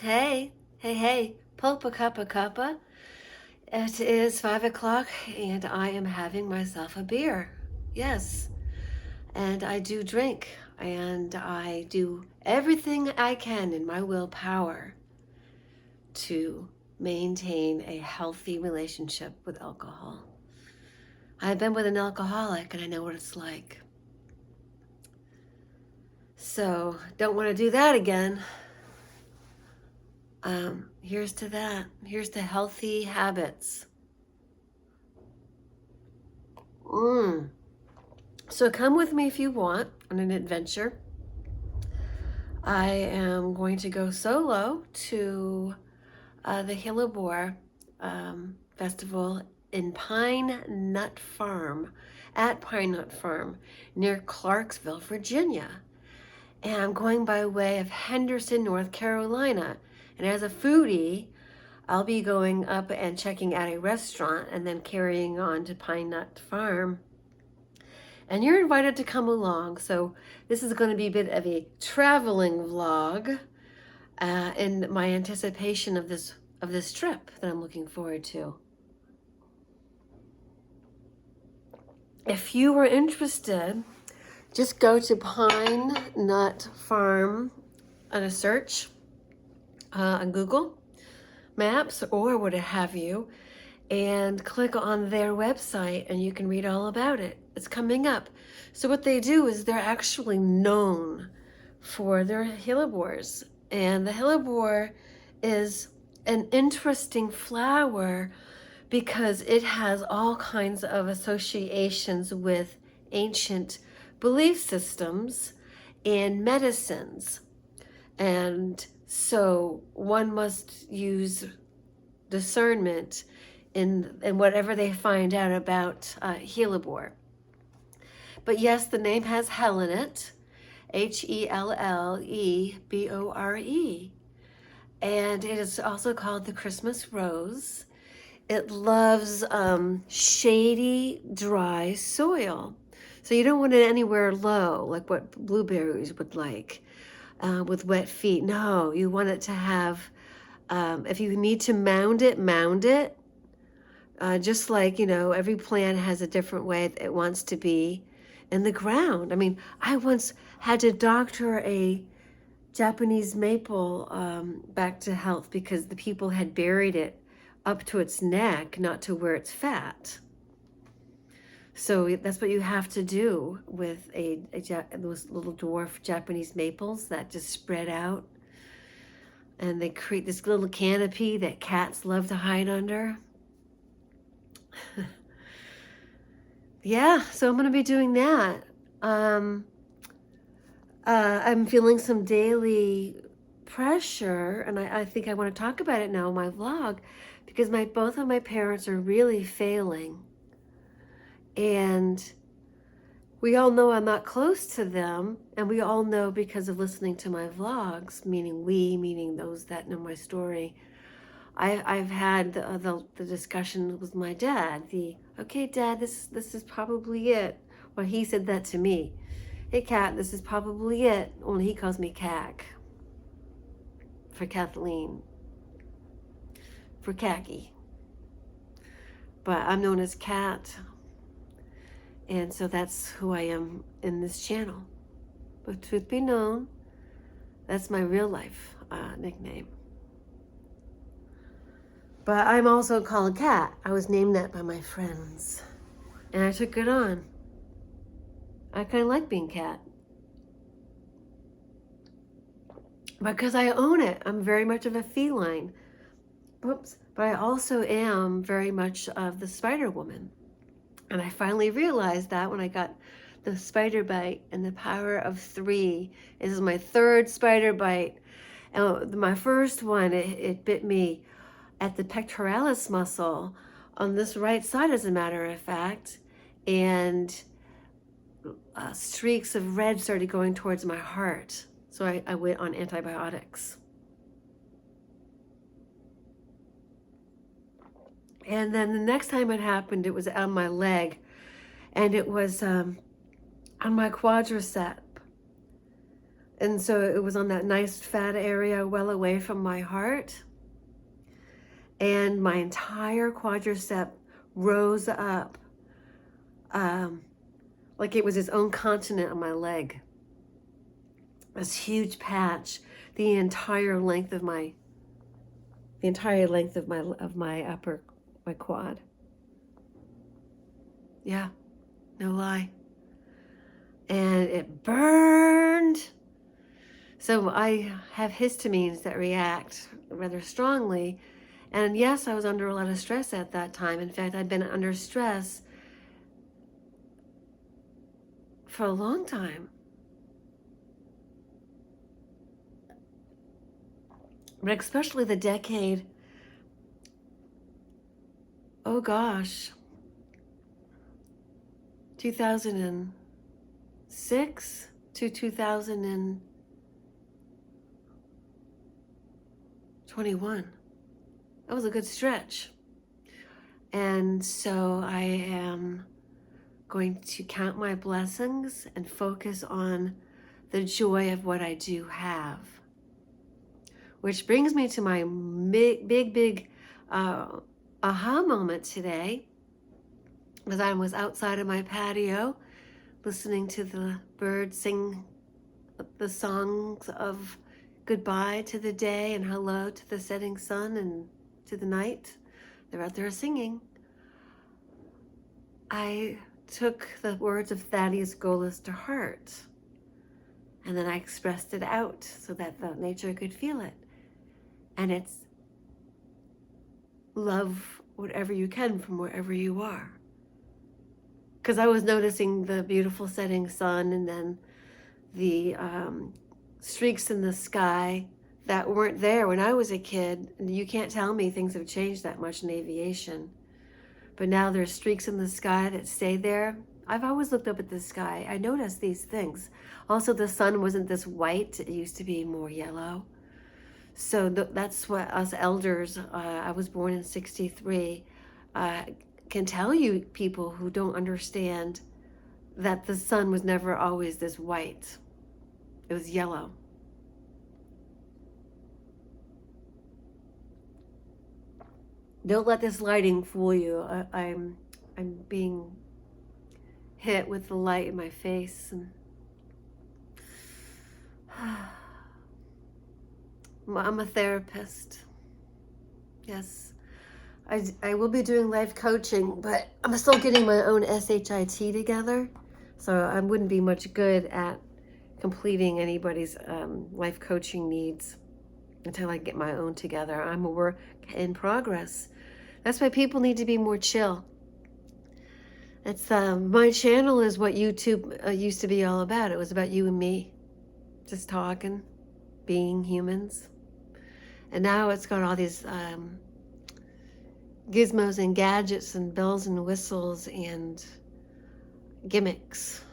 Hey, hey, Popa Cuppa Cuppa. It is 5 o'clock and I am having myself a beer. Yes, and I do drink and I do everything I can in my willpower to maintain a healthy relationship with alcohol. I've been with an alcoholic and I know what it's like. So, don't want to do that again. Here's to that. Here's to healthy habits. So come with me if you want on an adventure. I am going to go solo to the Hillabor Festival in Pine Nut Farm, at Pine Nut Farm near Clarksville, Virginia. And I'm going by way of Henderson, North Carolina. And as a foodie, I'll be going up and checking out a restaurant and then carrying on to Pine Nut Farm. And you're invited to come along. So this is going to be a bit of a traveling vlog in my anticipation of this trip that I'm looking forward to. If you were interested, just go to Pine Nut Farm on a search on Google Maps or what have you, and click on their website and you can read all about it. It's coming up. So what they do is they're actually known for their hellebores. And the hellebore is an interesting flower because it has all kinds of associations with ancient belief systems and medicines. And so one must use discernment in whatever they find out about hellebore. But yes, the name has Hell in it, Hellebore, and it is also called the Christmas rose. It loves shady, dry soil. So you don't want it anywhere low, like what blueberries would like, with wet feet. No, you want it to have, if you need to mound it. Just like, every plant has a different way it wants to be in the ground. I mean, I once had to doctor a Japanese maple back to health because the people had buried it up to its neck, not to where it's fat. So that's what you have to do with those little dwarf Japanese maples that just spread out. And they create this little canopy that cats love to hide under. Yeah, so I'm going to be doing that. I'm feeling some daily pressure, and I think I want to talk about it now in my vlog because both of my parents are really failing. And we all know I'm not close to them, and we all know because of listening to my vlogs, meaning those that know my story. I've had the discussion with my dad. Okay, Dad, this is probably it. Well, he said that to me. Hey, Kat, this is probably it. Only he calls me Cac for Kathleen, for Khaki. But I'm known as Kat, and so that's who I am in this channel. But truth be known, that's my real life nickname. But I'm also called Kat. I was named that by my friends. And I took it on. I kind of like being Kat. Because I own it. I'm very much of a feline. But I also am very much of the Spider Woman. And I finally realized that when I got the spider bite and the power of 3. This is my 3rd spider bite. And my first one, it bit me at the pectoralis muscle on this right side, as a matter of fact, and streaks of red started going towards my heart. So I went on antibiotics. And then the next time it happened, it was on my leg, and it was on my quadricep. And so it was on that nice fat area well away from my heart. And my entire quadricep rose up like it was its own continent on my leg. This huge patch, the entire length of my my quad. Yeah, no lie. And it burned. So I have histamines that react rather strongly. And yes, I was under a lot of stress at that time. In fact, I'd been under stress for a long time. But especially the decade, oh gosh, 2006 to 2021. That was a good stretch. And so I am going to count my blessings and focus on the joy of what I do have. Which brings me to my big aha moment today, as I was outside of my patio listening to the birds sing the songs of goodbye to the day and hello to the setting sun and to the night. They're out there singing. I took the words of Thaddeus Golas to heart, and then I expressed it out so that the nature could feel it. And it's love whatever you can from wherever you are. Because I was noticing the beautiful setting sun and then the streaks in the sky that weren't there when I was a kid. And you can't tell me things have changed that much in aviation. But now there's streaks in the sky that stay there. I've always looked up at the sky. I noticed these things. Also, the sun wasn't this white. It used to be more yellow. So that's what us elders, I was born in 63, can tell you, people who don't understand that the sun was never always this white. It was yellow. Don't let this lighting fool you. I'm being hit with the light in my face. And I'm a therapist. Yes. I will be doing life coaching, but I'm still getting my own SHIT together. So I wouldn't be much good at completing anybody's life coaching needs until I get my own together. I'm a work in progress. That's why people need to be more chill. It's my channel is what YouTube used to be all about. It was about you and me, just talking, being humans. And now it's got all these gizmos and gadgets and bells and whistles and gimmicks.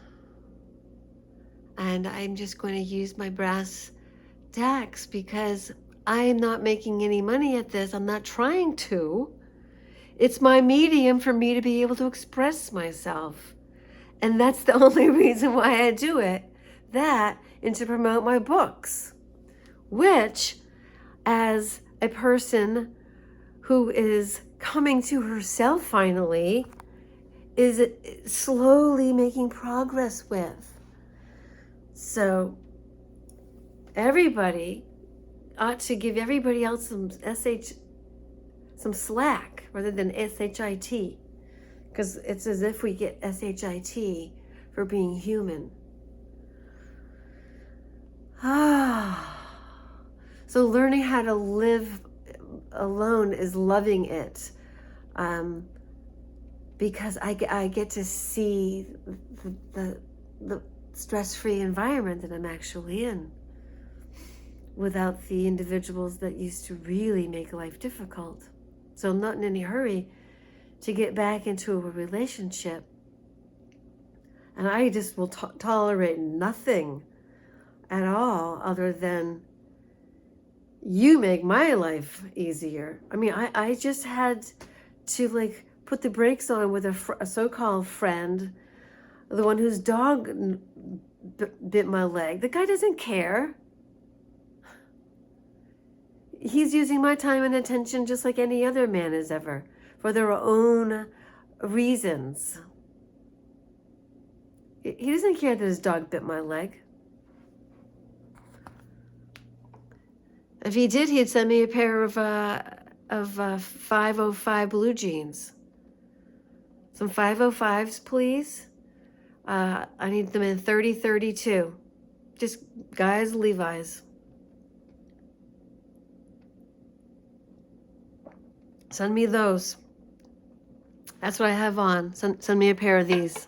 And I'm just going to use my brass tacks because I'm not making any money at this. I'm not trying to. It's my medium for me to be able to express myself. And that's the only reason why I do it. That and to promote my books, which, as a person who is coming to herself finally, is slowly making progress with. So everybody ought to give everybody else some slack rather than SHIT, because it's as if we get SHIT for being human. So learning how to live alone is loving it, because I get to see the stress-free environment that I'm actually in without the individuals that used to really make life difficult. So I'm not in any hurry to get back into a relationship. And I just will tolerate nothing at all other than you make my life easier. I mean, I just had to put the brakes on with a so-called friend, the one whose dog bit my leg. The guy doesn't care. He's using my time and attention just like any other man is ever, for their own reasons. He doesn't care that his dog bit my leg. If he did, he'd send me a pair of 505 blue jeans. Some 505s, please. I need them in 30-32. Just guys, Levi's. Send me those. That's what I have on. Send me a pair of these.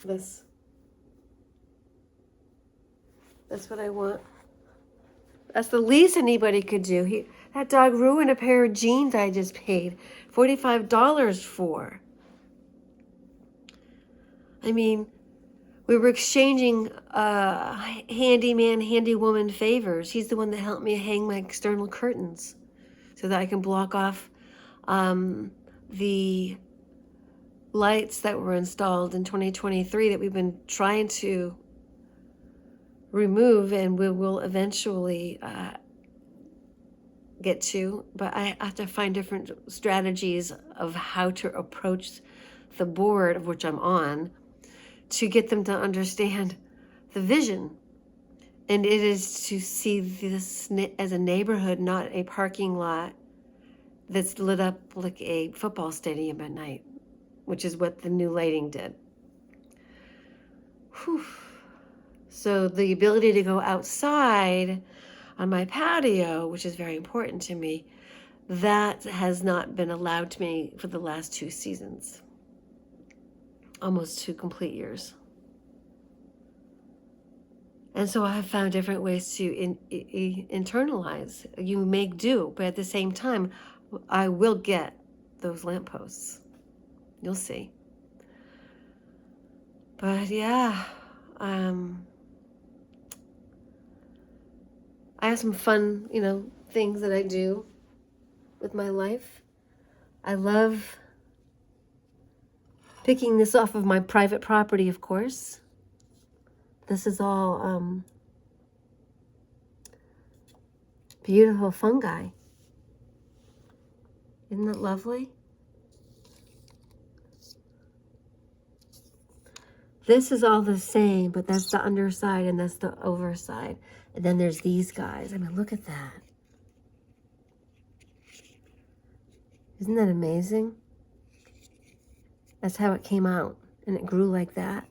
This. That's what I want. That's the least anybody could do. That dog ruined a pair of jeans I just paid $45 for. I mean, we were exchanging handyman, handywoman favors. He's the one that helped me hang my external curtains so that I can block off the lights that were installed in 2023 that we've been trying to remove, and we will eventually get to. But I have to find different strategies of how to approach the board of which I'm on to get them to understand the vision. And it is to see this as a neighborhood, not a parking lot that's lit up like a football stadium at night, which is what the new lighting did. Whew. So the ability to go outside on my patio, which is very important to me, that has not been allowed to me for the last 2 seasons. Almost 2 complete years. And so I have found different ways to internalize. You make do, but at the same time, I will get those lampposts. You'll see. But yeah, I have some fun, things that I do with my life. I love picking this off of my private property, of course. This is all beautiful fungi. Isn't that lovely? This is all the same, but that's the underside and that's the overside. And then there's these guys. I mean, look at that. Isn't that amazing? That's how it came out. And it grew like that.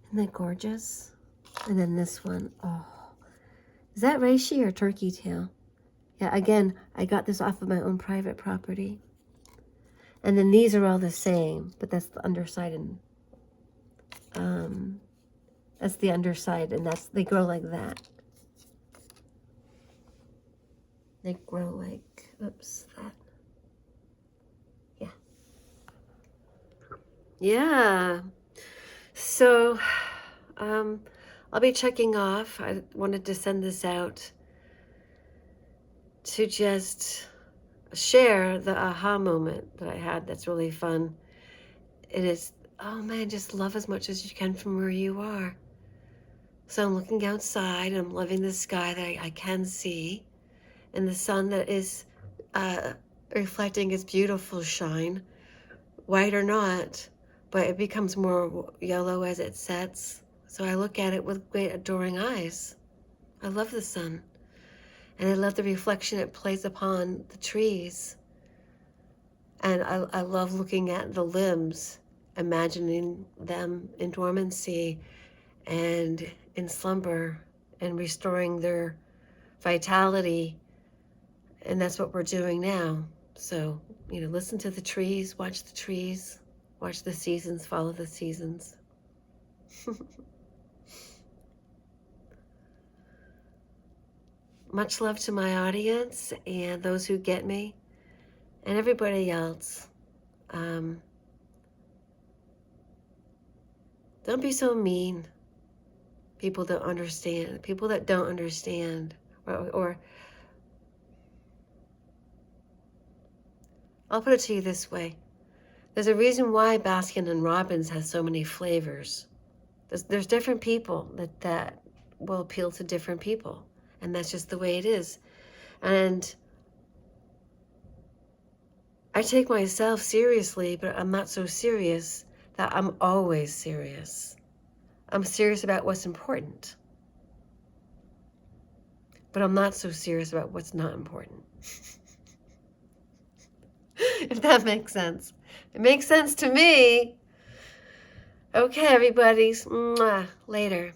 Isn't that gorgeous? And then this one. Oh. Is that reishi or turkey tail? Yeah, again, I got this off of my own private property. And then these are all the same, but that's the underside, and that's the underside, and they grow like that. They grow like, oops, that. Yeah. Yeah. So, I'll be checking off. I wanted to send this out to just share the aha moment that I had that's really fun. It is, oh man, just love as much as you can from where you are. So I'm looking outside and I'm loving the sky that I can see, and the sun that is reflecting its beautiful shine, white or not, but it becomes more yellow as it sets. So I look at it with great adoring eyes. I love the sun. And I love the reflection it plays upon the trees. And I love looking at the limbs, imagining them in dormancy and in slumber and restoring their vitality. And that's what we're doing now. So, listen to the trees, watch the seasons, follow the seasons. Much love to my audience and those who get me and everybody else. Don't be so mean. People that don't understand, or I'll put it to you this way. There's a reason why Baskin and Robbins has so many flavors. There's different people that will appeal to different people. And that's just the way it is. And I take myself seriously, but I'm not so serious that I'm always serious. I'm serious about what's important. But I'm not so serious about what's not important. If that makes sense. It makes sense to me. Okay, everybody. Mwah. Later.